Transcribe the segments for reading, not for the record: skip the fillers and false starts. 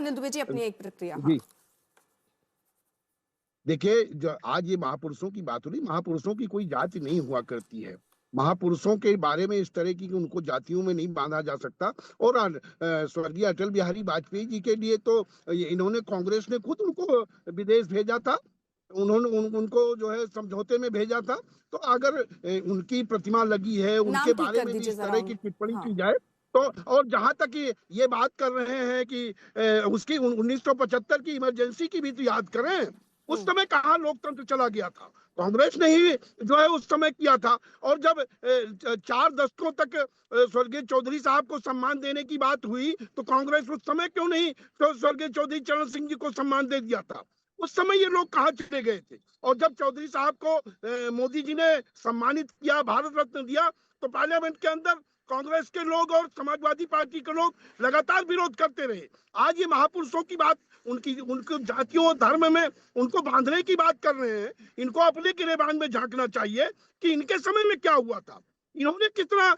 अनिल दुबे जी अपनी एक प्रतिक्रिया। हाँ। जी देखिए, जो आज ये महापुरुषों की बात हो रही, महापुरुषों की कोई जाति नहीं हुआ करती है। महापुरुषों के बारे में इस तरह की कि उनको जातियों में नहीं बांधा जा सकता। और स्वर्गीय अटल बिहारी वाजपेयी जी के लिए तो इन्होंने, कांग्रेस ने खुद उनको विदेश भेजा था। उनको जो है समझौते में भेजा था। तो अगर उनकी प्रतिमा लगी है, नाम उनके ठीक बारे कर में भी दीजिए इस जरा तरह की टिप्पणी हाँ। की जाए तो, और जहां तक ये बात कर रहे हैं कि उसकी 1975 की इमरजेंसी की भी तो याद करें। उस समय कहाँ लोकतंत्र चला गया था? कांग्रेस ने ही जो है उस समय किया था। और जब 4 दशकों तक स्वर्गीय चौधरी साहब को सम्मान देने की बात हुई तो कांग्रेस उस समय क्यों नहीं तो स्वर्गीय चौधरी चरण सिंह जी को सम्मान दे दिया था? उस समय ये लोग कहाँ चले गए थे? और जब चौधरी साहब को मोदी जी ने सम्मानित किया, भारत रत्न दिया, तो पार्लियामेंट के अंदर कांग्रेस के लोग और समाजवादी पार्टी के लोग लगातार विरोध करते रहे। आज ये महापुरुषों की बात, उनकी जातियों धर्म में उनको बांधने की बात कर रहे हैं। इनको अपने गिरेबान में झांकना चाहिए कि इनके समय में क्या हुआ था, इन्होंने कितना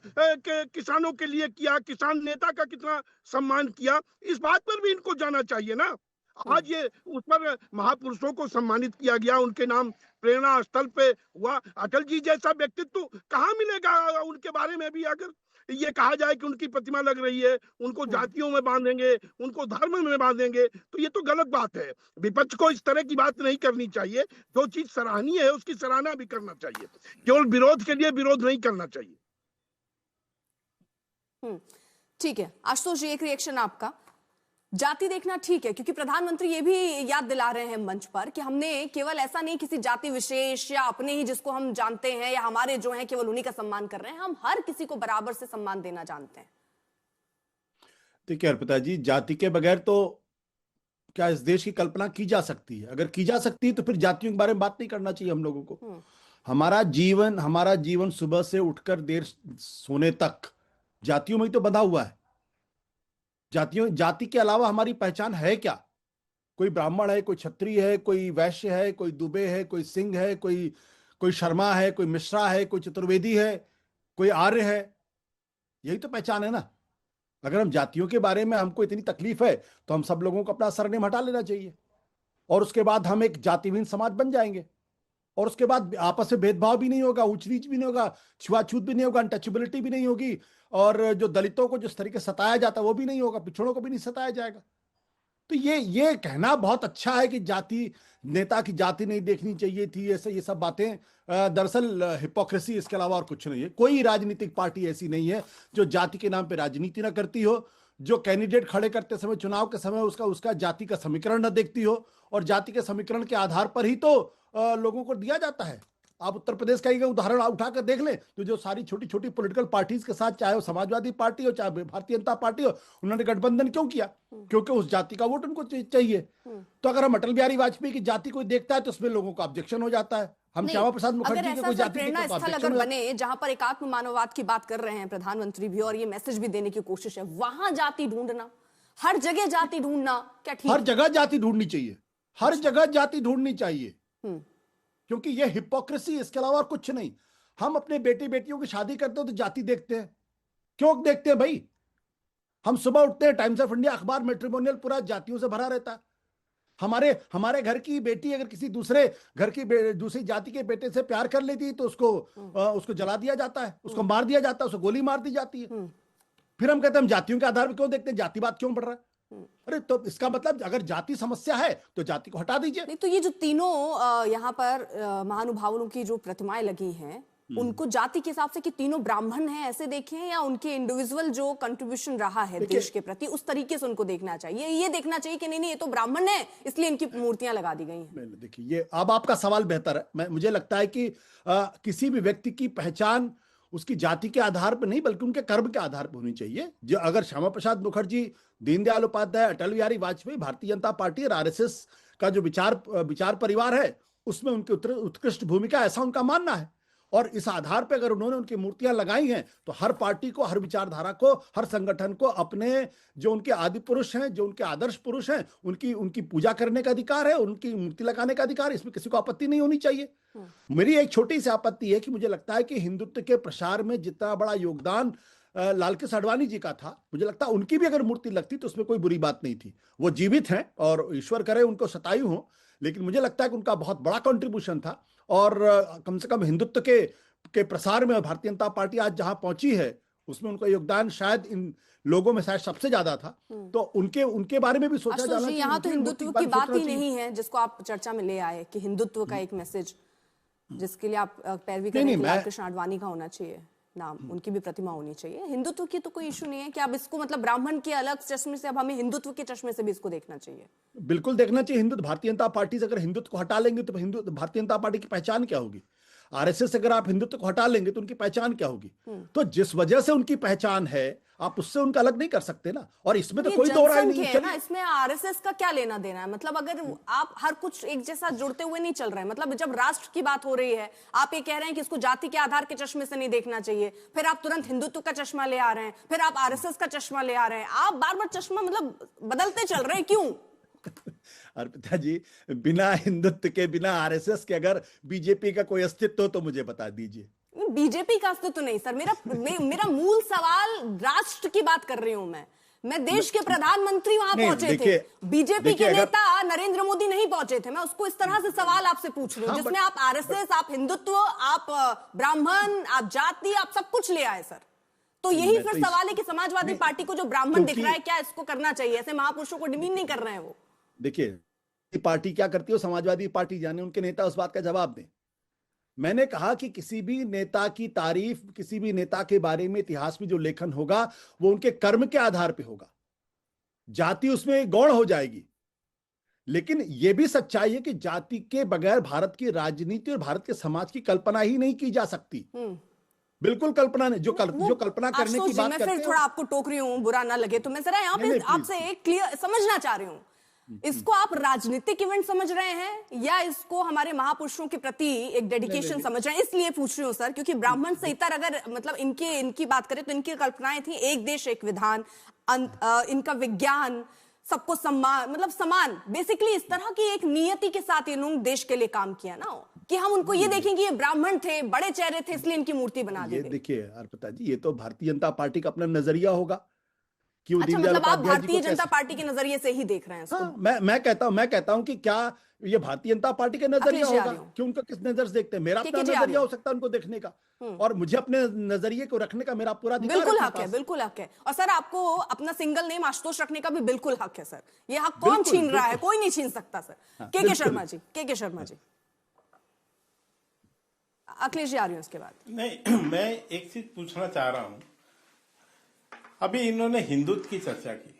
किसानों के लिए किया, किसान नेता का कितना सम्मान किया, इस बात पर भी इनको जाना चाहिए ना। आज ये उस पर महापुरुषों को सम्मानित किया गया, उनके नाम प्रेरणा स्थल पे हुआ। अटल जी जैसा व्यक्तित्व कहाँ मिलेगा उनके बारे में भी अगर ये कहा जाए कि उनकी प्रतिमा लग रही है, उनको जातियों में बांधेंगे, उनको धर्म में बांधेंगे, तो ये तो गलत बात है। विपक्ष को इस तरह की बात नहीं करनी चाहिए। जो चीज सराहनीय है उसकी सराहना भी करना चाहिए, केवल विरोध के लिए विरोध नहीं करना चाहिए। ठीक है आशुतोष जी, एक रिएक्शन आपका। जाति देखना ठीक है, क्योंकि प्रधानमंत्री ये भी याद दिला रहे हैं मंच पर कि हमने केवल ऐसा नहीं किसी जाति विशेष या अपने ही जिसको हम जानते हैं या हमारे जो हैं केवल उन्हीं का सम्मान कर रहे हैं, हम हर किसी को बराबर से सम्मान देना जानते हैं। देखिए अर्पिता जी, जाति के बगैर तो क्या इस देश की कल्पना की जा सकती है? अगर की जा सकती है तो फिर जातियों के बारे में बात नहीं करना चाहिए हम लोगों को। हमारा जीवन सुबह से उठकर देर सोने तक जातियों में ही तो बंधा हुआ है। जाति के अलावा हमारी पहचान है क्या? कोई ब्राह्मण है, कोई क्षत्रिय है, कोई वैश्य है, कोई दुबे है, कोई सिंह है, कोई शर्मा है, कोई मिश्रा है, कोई चतुर्वेदी है, कोई आर्य है। यही तो पहचान है ना। अगर हम जातियों के बारे में हमको इतनी तकलीफ है तो हम सब लोगों को अपना सरनेम हटा लेना चाहिए और उसके बाद हम एक जातिहीन समाज बन जाएंगे। और उसके बाद आपस में भेदभाव भी नहीं होगा, ऊंच नीच भी नहीं होगा, छुआछूत भी नहीं होगा, अनटचेबिलिटी भी नहीं होगी, और जो दलितों को जिस तरीके से सताया जाता है वो भी नहीं होगा, पिछड़ों को भी नहीं सताया जाएगा। तो ये कहना बहुत अच्छा है कि जाति नेता की जाति नहीं देखनी चाहिए थी, ऐसे ये सब बातें दरअसल हिपोक्रेसी, इसके अलावा और कुछ नहीं है। कोई राजनीतिक पार्टी ऐसी नहीं है जो जाति के नाम पे राजनीति ना करती हो, जो कैंडिडेट खड़े करते समय चुनाव के समय उसका जाति का समीकरण न देखती हो, और जाति के समीकरण के आधार पर ही तो लोगों को दिया जाता है। आप उत्तर प्रदेश का ही उदाहरण उठाकर देख लें तो जो सारी छोटी छोटी पॉलिटिकल पार्टीज के साथ, चाहे वो समाजवादी पार्टी हो चाहे भारतीय जनता पार्टी हो, उन्होंने गठबंधन क्यों किया? क्योंकि उस जाति का वोट उनको चाहिए। तो अगर हम अटल बिहारी वाजपेयी की जाति को देखता है तो उसमें लोगों को ऑब्जेक्शन हो जाता है। हम श्यामा प्रसाद मुखर्जी की कोई जाति प्रेरणा स्थल अगर बने जहां पर एकात्म मानववाद की बात कर रहे हैं प्रधानमंत्री भी और ये मैसेज भी देने की कोशिश है, वहां जाति ढूंढना, हर जगह जाति ढूंढना क्या ठीक? हर जगह जाति ढूंढनी चाहिए, हर जगह जाति ढूंढनी चाहिए, क्योंकि ये हिपोक्रेसी, इसके अलावा और कुछ नहीं। हम अपने बेटी बेटियों की शादी करते हो तो जाति देखते हैं। क्यों देखते हैं भाई? हम सुबह उठते हैं, टाइम्स ऑफ इंडिया अखबार मैट्रिमोनियल पूरा जातियों से भरा रहता है। हमारे घर की बेटी अगर किसी दूसरे घर की दूसरी जाति के बेटे से प्यार कर लेती है तो उसको जला दिया जाता है, उसको मार दिया जाता है, उसको गोली मार दी जाती है। फिर हम कहते हैं हम जातियों के आधार पर क्यों देखते हैं, जातिवाद क्यों बढ़ रहा है? अरे तो इसका मतलब अगर जाति समस्या है तो जाति को हटा दीजिए। नहीं तो ये जो तीनों यहाँ पर महानुभावों की जो प्रतिमाएं लगी हैं, उनको जाति के हिसाब से कि तीनों ब्राह्मण हैं ऐसे देखें, या उनके इंडिविजुअल जो कंट्रीब्यूशन रहा है देश के प्रति उस तरीके से उनको देखना चाहिए? ये देखना चाहिए कि नहीं ये तो ब्राह्मण है इसलिए इनकी मूर्तियां लगा दी गई हैं। देखिए, ये अब आपका सवाल बेहतर है। मुझे लगता है कि किसी भी व्यक्ति की पहचान उसकी जाति के आधार पर नहीं बल्कि उनके कर्म के आधार पर होनी चाहिए। जो अगर श्यामा प्रसाद मुखर्जी, दीनदयाल उपाध्याय, अटल बिहारी वाजपेयी, भारतीय जनता पार्टी और आरएसएस का जो विचार परिवार है उसमें उनकी उत्कृष्ट भूमिका, ऐसा उनका मानना है। और इस आधार पर अगर उन्होंने उनकी मूर्तियां लगाई हैं तो हर पार्टी को, हर विचारधारा को, हर संगठन को अपने जो उनके आदि पुरुष हैं, जो उनके आदर्श पुरुष हैं, उनकी पूजा करने का अधिकार है, उनकी मूर्ति लगाने का अधिकार है। इसमें किसी को आपत्ति नहीं होनी चाहिए। मेरी एक छोटी सी आपत्ति है कि मुझे लगता है कि हिंदुत्व के प्रसार में जितना बड़ा योगदान लाल कृष्ण आडवाणी जी का था। मुझे लगता है उनकी भी अगर मूर्ति लगती तो उसमें कोई बुरी बात नहीं थी। वो जीवित हैं और ईश्वर करे उनको शतायु हो, लेकिन मुझे लगता है कि उनका बहुत बड़ा कंट्रीब्यूशन था। और कम से कम हिंदुत्व के प्रसार में भारतीय जनता पार्टी आज जहां पहुंची है उसमें उनका योगदान शायद इन लोगों में शायद सबसे ज्यादा था। तो उनके बारे में भी सोचा आशुतोष जाना जी, चाहिए। यहाँ तो उनकी हिंदुत्व मूर्ति की बात सोचना ही चाहिए। नहीं है जिसको आप चर्चा में ले आए कि हिंदुत्व का एक मैसेज जिसके लिए आप पैरवी कर नहीं, रहे हैं कि नहीं, लाल मैं- कृष्ण आडवाणी का होना चाहिए नाम, उनकी भी प्रतिमा होनी चाहिए। हिंदुत्व की तो कोई इशू नहीं है कि अब इसको मतलब ब्राह्मण के अलग चश्मे से, अब हमें हिंदुत्व के चश्मे से भी इसको देखना चाहिए। बिल्कुल देखना चाहिए। हिंदुत्व, भारतीय जनता पार्टी से अगर हिंदुत्व को हटा लेंगे तो हिंदू भारतीय जनता पार्टी की पहचान क्या होगी? आरएसएस से अगर आप हिंदुत्व को हटा लेंगे तो उनकी पहचान क्या होगी? तो जिस वजह से उनकी पहचान है आप उससे उनका अलग नहीं कर सकते ना। और इसमें तो ये कोई दो राय जनसंघ नहीं है ना, है। इसमें आरएसएस का क्या लेना देना है? मतलब अगर आप हर कुछ एक जैसा जुड़ते हुए नहीं चल रहे हैं, मतलब जब राष्ट्र की बात हो रही है आप ये कह रहे हैं कि इसको जाति के आधार के चश्मे से नहीं देखना चाहिए, फिर आप तुरंत हिंदुत्व का चश्मा ले आ रहे हैं, फिर आप आरएसएस का चश्मा ले आ रहे हैं, आप बार बार चश्मा मतलब बदलते चल रहे हैं, क्यों? अर्पिता जी, बिना हिंदुत्व के, बिना आरएसएस के अगर बीजेपी का कोई अस्तित्व हो तो मुझे बता दीजिए। बीजेपी का अस्तित्व नहीं सर, मेरा मूल सवाल राष्ट्र की बात कर रही हूं मैं देश के प्रधानमंत्री वहां नहीं, पहुंचे थे, देखिए, बीजेपी के अगर- नेता नरेंद्र मोदी नहीं पहुंचे थे। मैं उसको इस तरह से सवाल आपसे पूछ रही हूं हाँ, जिसमें आप आरएसएस, आप हिंदुत्व, आप ब्राह्मण, आप जाति, आप सब कुछ ले आए सर। तो यही मैं फिर तो इस- सवाल है कि समाजवादी नहीं, पार्टी को जो ब्राह्मण दिख क्योंकि- रहा है, क्या इसको करना चाहिए? ऐसे महापुरुषों को डिमीन नहीं कर रहे हैं वो। देखिए पार्टी क्या करती है, समाजवादी पार्टी जाने, उनके नेता उस बात का जवाब दें। मैंने कहा कि किसी भी नेता की तारीफ, किसी भी नेता के बारे में इतिहास में जो लेखन होगा वो उनके कर्म के आधार पे होगा, जाति उसमें गौण हो जाएगी। लेकिन यह भी सच्चाई है कि जाति के बगैर भारत की राजनीति और भारत के समाज की कल्पना ही नहीं की जा सकती। बिल्कुल कल्पना नहीं। जो कल्पना करने आशुतोष की जी, बात मैं करते फिर हैं, थोड़ा आपको टोक रही हूँ, बुरा ना लगे तो मैं जरा यहाँ नहीं, पे नहीं, please। आपसे एक क्लियर समझना चाह रही हूँ, इसको आप राजनीतिक इवेंट समझ रहे हैं या इसको हमारे महापुरुषों के प्रति एक डेडिकेशन समझ रहे हैं? इसलिए पूछ रही हूँ सर, क्योंकि ब्राह्मण से इतर अगर मतलब इनकी बात करें तो इनकी कल्पनाएं थी एक देश एक विधान, इनका विज्ञान, सबको सम्मान, मतलब समान, बेसिकली इस तरह की एक नियति के साथ इन्होंने देश के लिए काम किया ना, कि हम उनको ये देखें कि ये ब्राह्मण थे, बड़े चेहरे थे, इसलिए इनकी मूर्ति बना दी ये गई। देखिए अर्पिता जी, ये तो भारतीय जनता पार्टी का अपना नजरिया होगा कि वो अच्छा, दीनदयाल मतलब आप उपाध्याय जी भारतीय को जनता कैसे- पार्टी के नजरिए से ही देख रहे हैं इसको? हाँ, मैं कहता हूं कि क्या ये भारतीय जनता पार्टी का नजरिया अखिलेश होगा यादव। कि उनको किस नजर से देखते हैं। मेरा अपना KK नजरिया यादव। हो सकता है उनको देखने का, और मुझे अपने नजरिए को रखने का मेरा पूरा अधिकार बिल्कुल अपने हक है, पास। बिल्कुल हक है। और सर आपको अपना सिंगल नेम आशुतोष रखने का भी बिल्कुल हक है सर। ये हक कौन बिल्कुल, छीन रहा है? बिल्कुल। कोई नहीं छीन सकता सर। केके बिल्कुल। शर्मा जी, केके शर्मा जी, अखिलेश जी आ रही हूं उसके बाद। नहीं, मैं एक चीज पूछना चाह रहा हूं। अभी इन्होंने हिंदुत्व की चर्चा की,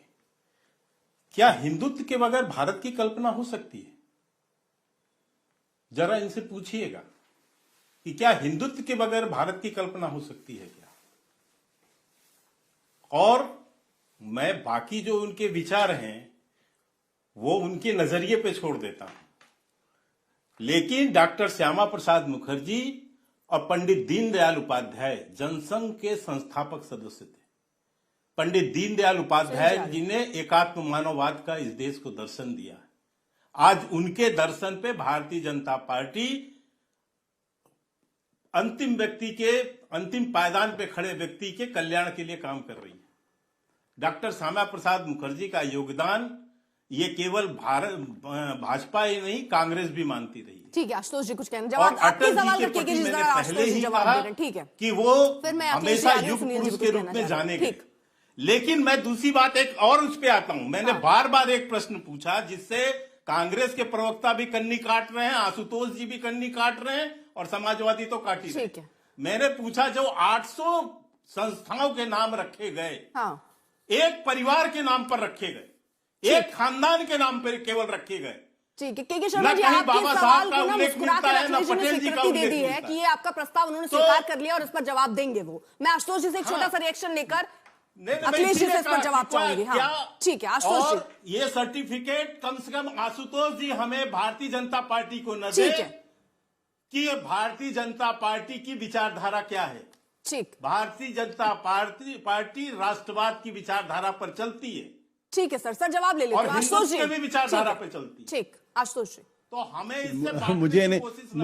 क्या हिंदुत्व के बगैर भारत की कल्पना हो सकती है? जरा इनसे पूछिएगा कि क्या हिंदुत्व के बगैर भारत की कल्पना हो सकती है क्या? और मैं बाकी जो उनके विचार हैं वो उनके नजरिए पे छोड़ देता हूं, लेकिन डॉक्टर श्यामा प्रसाद मुखर्जी और पंडित दीनदयाल उपाध्याय जनसंघ के संस्थापक सदस्य थे। पंडित दीनदयाल उपाध्याय जी ने एकात्म मानववाद का इस देश को दर्शन दिया है। आज उनके दर्शन पे भारतीय जनता पार्टी अंतिम पायदान पे खड़े व्यक्ति के कल्याण के लिए काम कर रही है। डॉक्टर श्यामा प्रसाद मुखर्जी का योगदान ये केवल भाजपा ही नहीं, कांग्रेस भी मानती रही है। ठीक है आशुतोष जी, कुछ कहना और जवाब आपके अटल सवाल जी का के केके प्रति जी मैंने जरा पहले आशुतोष जी ही जवाब कहा दे रहे हैं। ठीक है, कि वो फिर मैं अखिलेश जी हमेशा आ रही हूं, युग सुनील जी पुरुष कुछ के रूप कहना में चाह रहे जाने हैं। गए। ठीक। लेकिन मैं दूसरी बात एक और उस पे आता हूं। मैंने बार बार एक प्रश्न पूछा जिससे कांग्रेस के प्रवक्ता भी कन्नी काट रहे हैं, आशुतोष जी भी कन्नी काट रहे हैं और समाजवादी तो काट ही रहे ठीक है। हैं। मैंने पूछा जो 800 संस्थाओं के नाम रखे गए, हाँ, एक परिवार के नाम पर रखे गए, एक खानदान के नाम पर केवल रखे गए। ठीक है। केके शर्मा जी, ना कहीं आपके बाबा सवाल साहब का को ना उल्लेख मुस्कुरा मिलता कर है, ना अखिलेश जी ने पटेल जी का स्वीकृति दे उल्लेख दी है मिलता कि है। ये आपका प्रस्ताव उन्होंने तो- स्वीकार कर लिया और इस पर जवाब देंगे वो। मैं आशुतोष जी से एक छोटा सा रिएक्शन लेकर अखिलेश जी से इस पर जवाब चाहूंगी। हाँ, ठीक है आशुतोष और जी। ये सर्टिफिकेट कम से कम आशुतोष जी हमें भारतीय जनता पार्टी को न दे ठीक है। कि भारतीय जनता पार्टी की विचारधारा क्या है। ठीक, भारतीय जनता पार्टी राष्ट्रवाद की विचारधारा पर चलती है ठीक है सर जवाब ले लेते और हैं आशुतोष जी। हिंदुत्व की भी विचारधारा ठीक है। पे चलती है। ठीक, आशुतोष जी। तो हमें इससे भागने मुझे की नहीं कोशिश न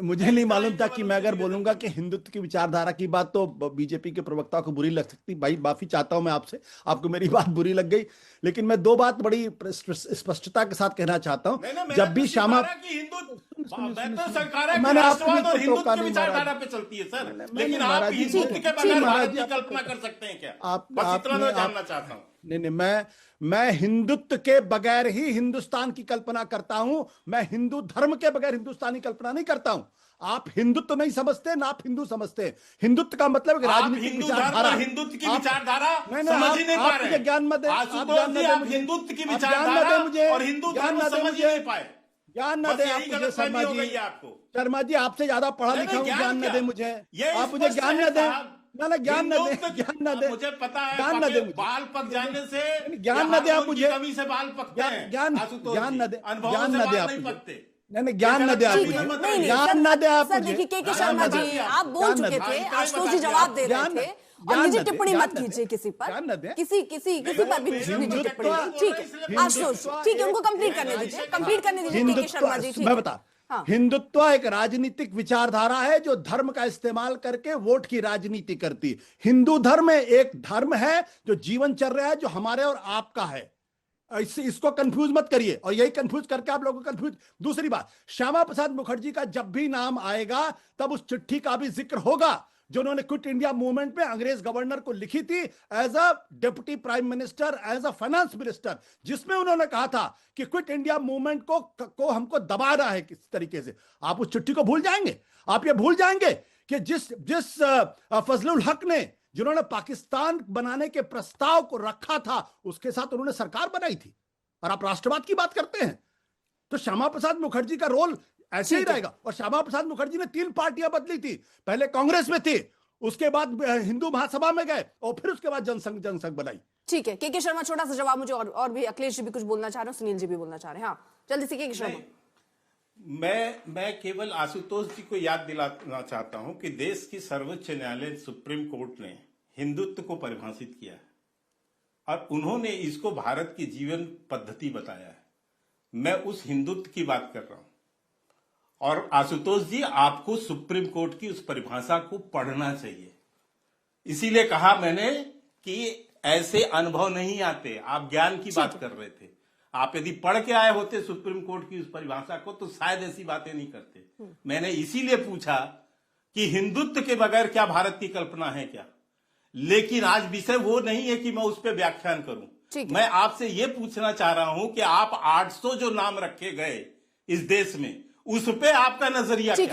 मुझे नहीं मालूम था कि मैं अगर बोलूंगा कि हिंदुत्व की विचारधारा की बात तो बीजेपी के प्रवक्ता को बुरी लग सकती। भाई माफी चाहता हूं मैं आपसे, आपको मेरी बात बुरी लग गई, लेकिन मैं दो बात बड़ी स्पष्टता के साथ कहना चाहता हूं। जब भी श्यामा, मैं तो सरकार मैंने राष्ट्रवाद और आपको हिंदुत्व टोका की नहीं विचारधारा महाराज। पे चलती है सर, नहीं, लेकिन आप महाराज जी, हिंदुत्व के ठीक बगैर है, भारत महाराज की जी, कल्पना कर सकते हैं क्या? आप बस इतना मैं जानना चाहता हूं। नहीं, मैं हिंदुत्व के बगैर ही हिंदुस्तान की कल्पना करता हूं। मैं हिंदू धर्म के बगैर हिंदुस्तान की कल्पना नहीं करता हूं। आप हिंदुत्व नहीं समझते ना आप हिंदू समझते। हिंदुत्व का मतलब राजनीतिक हिंदू धर्म विचारधारा, और हिंदुत्व की विचारधारा नहीं, समझ ही नहीं पा रहे मुझे ज्ञान मत दे, आशुतोष जी, आप हिंदुत्व की विचारधारा और हिंदू धर्म समझ ही नहीं पाए। ज्ञान न दे आप मुझे शर्मा जी। शर्मा जी आपसे ज्यादा पढ़ा लिखा हूं, ज्ञान न दे मुझे, आप मुझे ज्ञान न दे, ना ज्ञान न दे, ज्ञान न दे, मुझे पता है ज्ञान न दे, बाल पक जाने से ज्ञान न दे आप मुझे, कमी से बाल पकते हैं। ज्ञान न दे, ज्ञान न दे आप नहीं पकते। नहीं, ज्ञान न दे आप मुझे, ज्ञान न दे आप सर मुझे। देखिए के शर्मा जी, आप बोल चुके थे, आशुतोष जी जवाब दे रहे थे, और निजी टिप्पणी मत कीजिए किसी पर, किसी पर भी निजी टिप्पणी नहीं। ठीक है आशुतोष, ठीक है, उनको कंप्लीट करने दीजिए, के शर्मा जी। मैं बता, हिंदुत्व एक राजनीतिक विचारधारा है जो धर्म का इस्तेमाल करके वोट की राजनीति करती है। हिंदू धर्म एक धर्म है जो जीवन चल रहा है, जो हमारे और आपका है। इसको कंफ्यूज मत करिए, और यही कंफ्यूज करके आप लोगों को कंफ्यूज। दूसरी बात, श्यामा प्रसाद मुखर्जी का जब भी नाम आएगा तब उस चिट्ठी का भी जिक्र होगा जो उन्होंने क्विट इंडिया मूवमेंट में अंग्रेज गवर्नर को लिखी थी as a deputy prime minister, as a finance minister, जिसमें उन्होंने कहा था कि क्विट इंडिया मूवमेंट को हमको दबाना है किस तरीके से। आप उस चिट्ठी को भूल जाएंगे? आप ये भूल जाएंगे कि जिस फजलुल हक ने, जिन्होंने पाकिस्तान बनाने के प्रस्ताव को रखा था, उसके साथ उन्होंने सरकार बनाई थी, और आप राष्ट्रवाद की बात करते हैं। तो श्यामा प्रसाद मुखर्जी का रोल ऐसे ही रहेगा। और श्यामा प्रसाद मुखर्जी ने 3 पार्टियां बदली थी, पहले कांग्रेस में थी, उसके बाद हिंदू महासभा में गए, और फिर उसके बाद जनसंघ बनाई। ठीक है के शर्मा, छोटा सा जवाब मुझे, और भी अखिलेश जी भी कुछ बोलना चाह रहे हैं, सुनील जी भी बोलना चाह रहे हैं। हाँ जल्दी से के शर्मा। मैं केवल आशुतोष जी को याद दिलाना चाहता हूं कि देश की सर्वोच्च न्यायालय सुप्रीम कोर्ट ने हिंदुत्व को परिभाषित किया है, और उन्होंने इसको भारत की जीवन पद्धति बताया है। मैं उस हिंदुत्व की बात कर रहा हूं, और आशुतोष जी आपको सुप्रीम कोर्ट की उस परिभाषा को पढ़ना चाहिए। इसीलिए कहा मैंने कि ऐसे अनुभव नहीं आते। आप ज्ञान की बात कर रहे थे, आप यदि पढ़ के आए होते सुप्रीम कोर्ट की उस परिभाषा को तो शायद ऐसी बातें नहीं करते। मैंने इसीलिए पूछा कि हिंदुत्व के बगैर क्या भारत की कल्पना है क्या, लेकिन आज विषय वो नहीं है कि मैं उस पर व्याख्यान करूं। मैं आपसे ये पूछना चाह रहा हूं कि आप 800 जो नाम रखे गए इस देश में, उस पे आपका नजरिया क्या है?